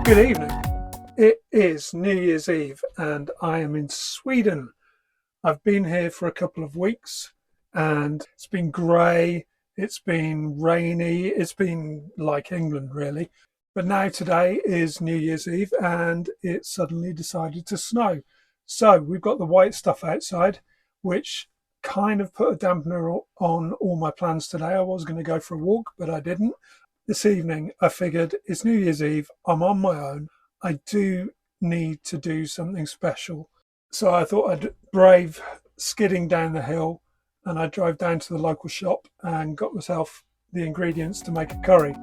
Good evening. It is New Year's Eve and I am in Sweden. I've been here for a couple of weeks and it's been grey, it's been rainy, it's been like England really. But now today is New Year's Eve and it suddenly decided to snow. So we've got the white stuff outside, which kind of put a dampener on all my plans today. I was going to go for a walk, but I didn't. This evening, I figured it's New Year's Eve, I'm on my own, I do need to do something special. So I thought I'd brave skidding down the hill and I drove down to the local shop and got myself the ingredients to make a curry.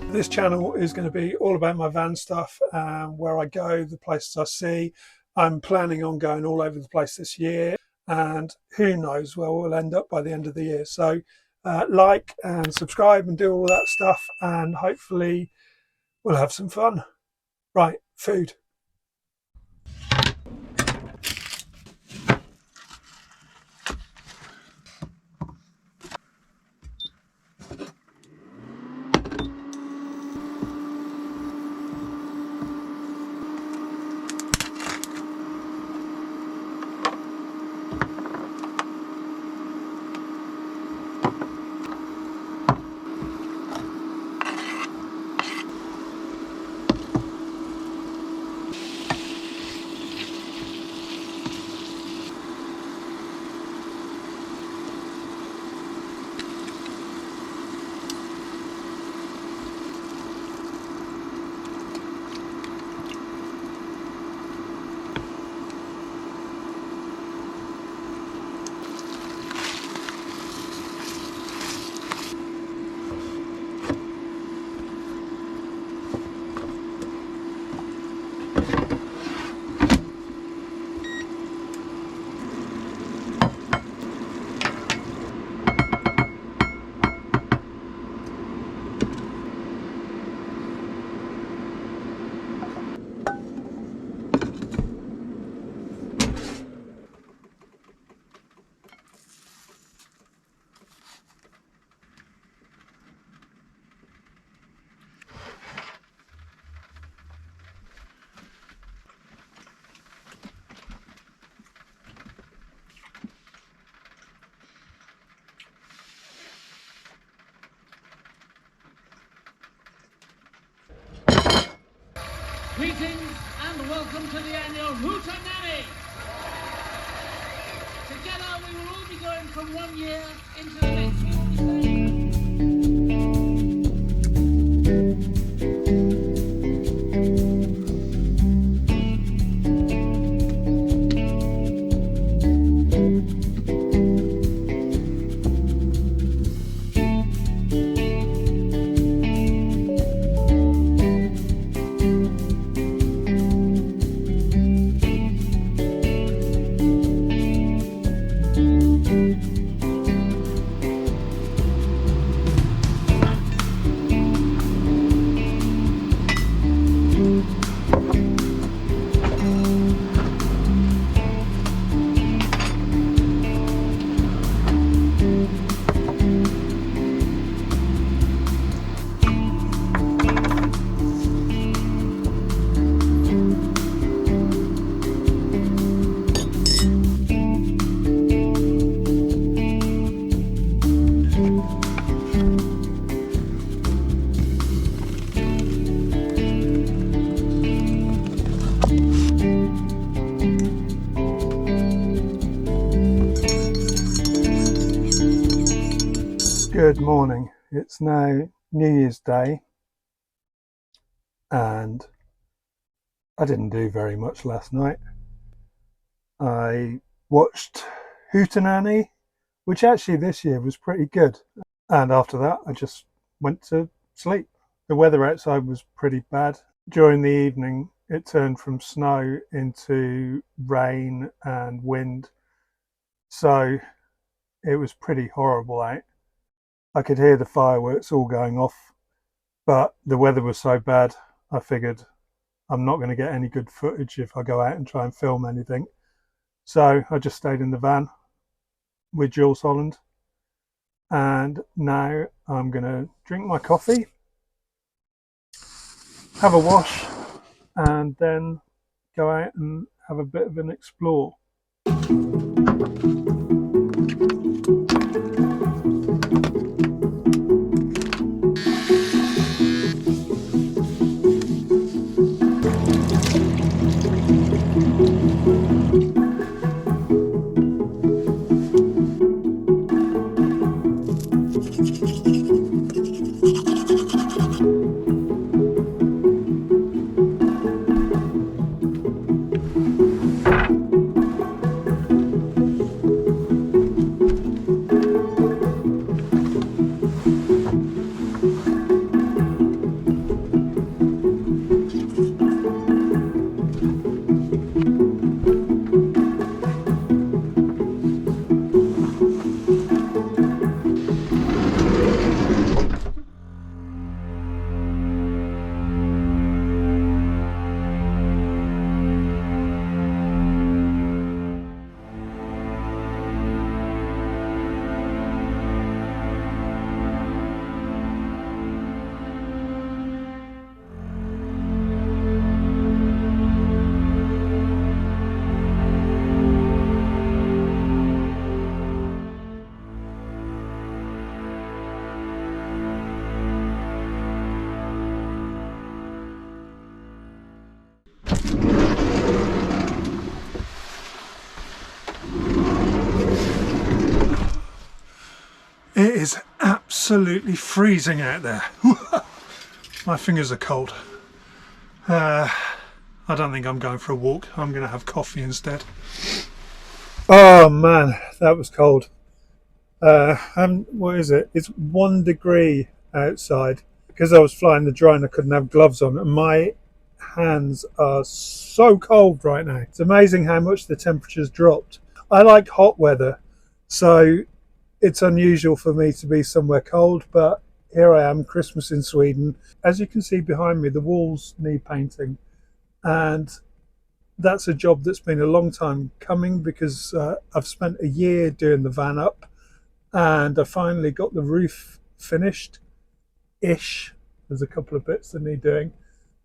This channel is going to be all about my van stuff, where I go, the places I see. I'm planning on going all over the place this year and who knows where we'll end up by the end of the year. So like and subscribe and do all that stuff and hopefully we'll have some fun. Right, food. Greetings and welcome to the annual Hootenanny. Together we will all be going from one year into the next. Good morning. It's now New Year's Day and I didn't do very much last night. I watched Hootenanny, which actually this year was pretty good. And after that, I just went to sleep. The weather outside was pretty bad. During the evening, it turned from snow into rain and wind. So it was pretty horrible out. I could hear the fireworks all going off, but the weather was so bad, I figured I'm not going to get any good footage if I go out and try and film anything. So I just stayed in the van with Jules Holland. And now I'm going to drink my coffee, have a wash, and then go out and have a bit of an explore. It is absolutely freezing out there. My fingers are cold. I don't think I'm going for a walk. I'm going to have coffee instead. Oh man, that was cold. What is it? It's 1 degree outside. Because I was flying the drone, I couldn't have gloves on, and my hands are so cold right now. It's amazing how much the temperature's dropped. I like hot weather, so it's unusual for me to be somewhere cold, but here I am, Christmas in Sweden. As you can see behind me, the walls need painting, and that's a job that's been a long time coming because I've spent a year doing the van up, and I finally got the roof finished-ish. There's a couple of bits that need doing,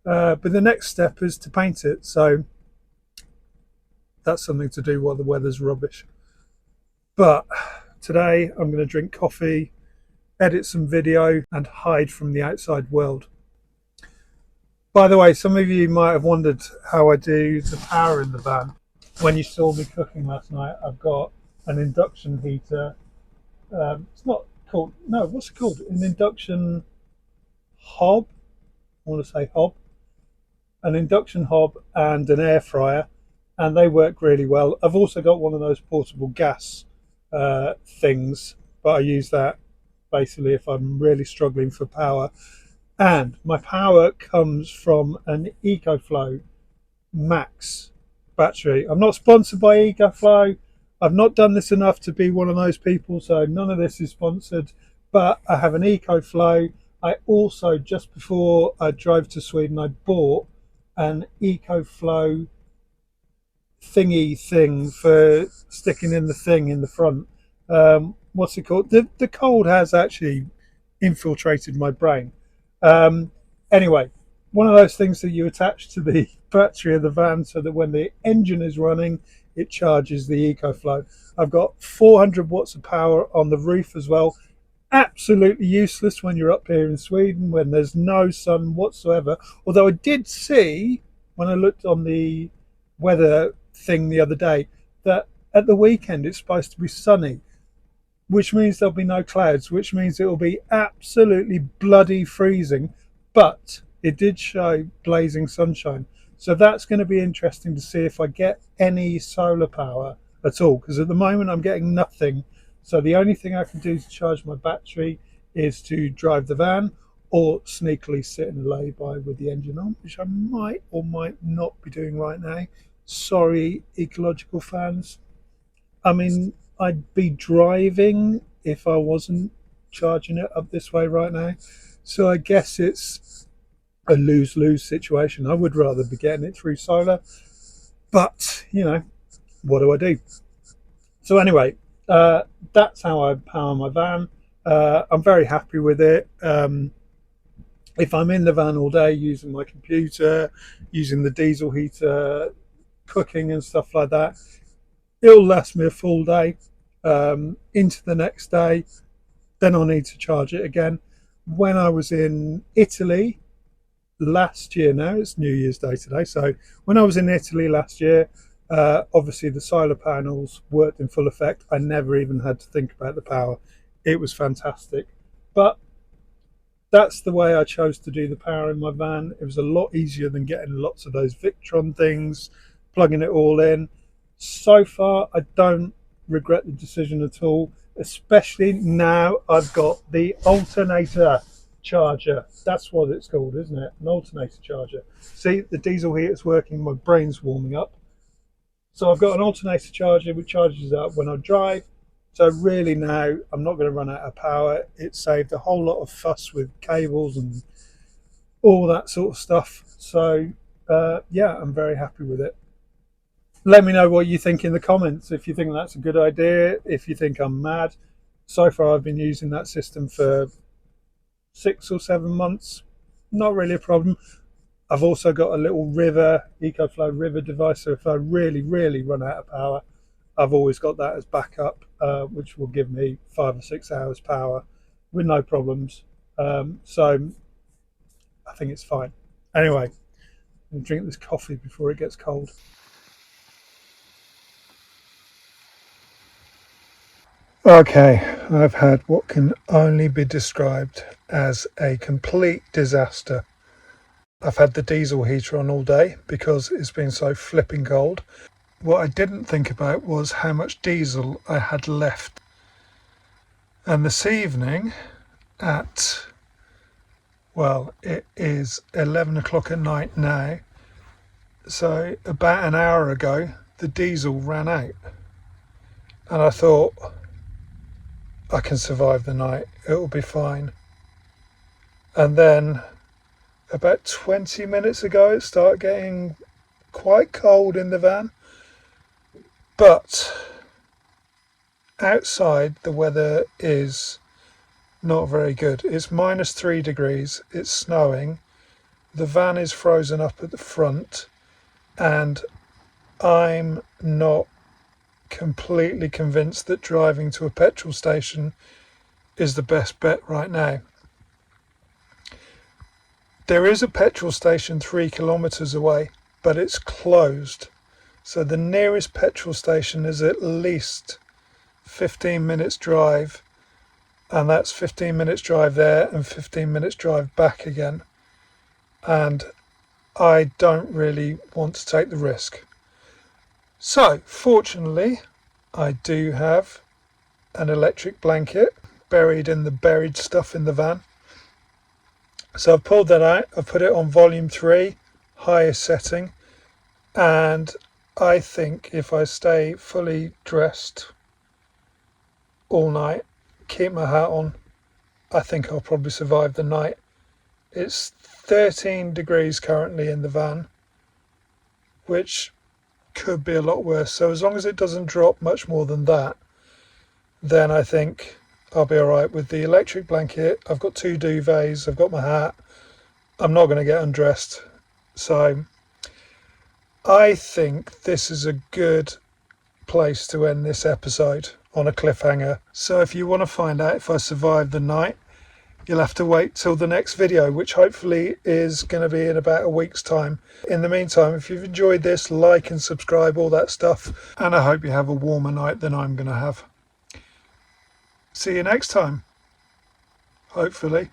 but the next step is to paint it, so that's something to do while the weather's rubbish. But today I'm going to drink coffee, edit some video and hide from the outside world. By the way, some of you might have wondered how I do the power in the van. When you saw me cooking last night, I've got an induction heater. It's not called, no, what's it called? An induction hob. I want to say hob. An induction hob and an air fryer, and they work really well. I've also got one of those portable gas things, but I use that basically if I'm really struggling for power. And my power comes from an EcoFlow Max battery. I'm not sponsored by EcoFlow. I've not done this enough to be one of those people, so none of this is sponsored. But I have an EcoFlow. I also, just before I drove to Sweden, I bought an EcoFlow thingy thing for sticking in the thing in the front. What's it called? The cold has actually infiltrated my brain. Um, anyway, one of those things that you attach to the battery of the van so that when the engine is running, it charges the EcoFlow. I've got 400 watts of power on the roof as well. Absolutely useless when you're up here in Sweden when there's no sun whatsoever. Although I did see when I looked on the weather thing the other day that at the weekend it's supposed to be sunny, which means there'll be no clouds, which means it will be absolutely bloody freezing. But it did show blazing sunshine. So that's going to be interesting to see if I get any solar power at all, because at the moment I'm getting nothing. So the only thing I can do to charge my battery is to drive the van or sneakily sit in a lay-by with the engine on, which I might or might not be doing right now. Sorry, ecological fans. I mean, I'd be driving if I wasn't charging it up this way right now. So I guess it's a lose-lose situation. I would rather be getting it through solar, but what do I do? So anyway, that's how I power my van. I'm very happy with it. If I'm in the van all day using my computer, using the diesel heater, cooking and stuff like that, it'll last me a full day into the next day. Then I'll need to charge it again. When I was in Italy last year, now it's New Year's Day today, so when I was in Italy last year, obviously the solar panels worked in full effect. I never even had to think about the power. It was fantastic. But that's the way I chose to do the power in my van. It was a lot easier than getting lots of those Victron things, plugging it all in. So far, I don't regret the decision at all, especially now I've got the alternator charger. That's what it's called, isn't it? An alternator charger. See, the diesel heater is working, my brain's warming up. So I've got an alternator charger which charges up when I drive. So really now I'm not going to run out of power. It saved a whole lot of fuss with cables and all that sort of stuff. So yeah, I'm very happy with it. Let me know what you think in the comments. If you think that's a good idea, if you think I'm mad. So far I've been using that system for 6 or 7 months. Not really a problem. I've also got a little EcoFlow river device, so if I really run out of power, I've always got that as backup, which will give me 5 or 6 hours power with no problems. So I think it's fine. Anyway, I'm going to drink this coffee before it gets cold. Okay, I've had what can only be described as a complete disaster. I've had the diesel heater on all day because it's been so flipping cold. What I didn't think about was how much diesel I had left. And this evening at, well, it is 11 o'clock at night now. So about an hour ago, the diesel ran out. And I thought, I can survive the night, it'll be fine. And then about 20 minutes ago, it started getting quite cold in the van. But outside, the weather is not very good. It's -3 degrees, it's snowing, the van is frozen up at the front, and I'm not completely convinced that driving to a petrol station is the best bet right now. There is a petrol station 3 kilometres away, but it's closed. So the nearest petrol station is at least 15 minutes drive, and that's 15 minutes drive there and 15 minutes drive back again. And I don't really want to take the risk. So fortunately, I do have an electric blanket buried in the buried stuff in the van. So I've pulled that out, I've put it on volume 3, highest setting, and I think if I stay fully dressed all night, keep my hat on, I think I'll probably survive the night. It's 13 degrees currently in the van, which could be a lot worse. So as long as it doesn't drop much more than that, then I think I'll be all right with the electric blanket. I've got 2 duvets, I've got my hat. I'm not going to get undressed. So I think this is a good place to end this episode, on a cliffhanger. So if you want to find out if I survived the night, you'll have to wait till the next video, which hopefully is going to be in about a week's time. In the meantime, if you've enjoyed this, like and subscribe, all that stuff. And I hope you have a warmer night than I'm going to have. See you next time, hopefully.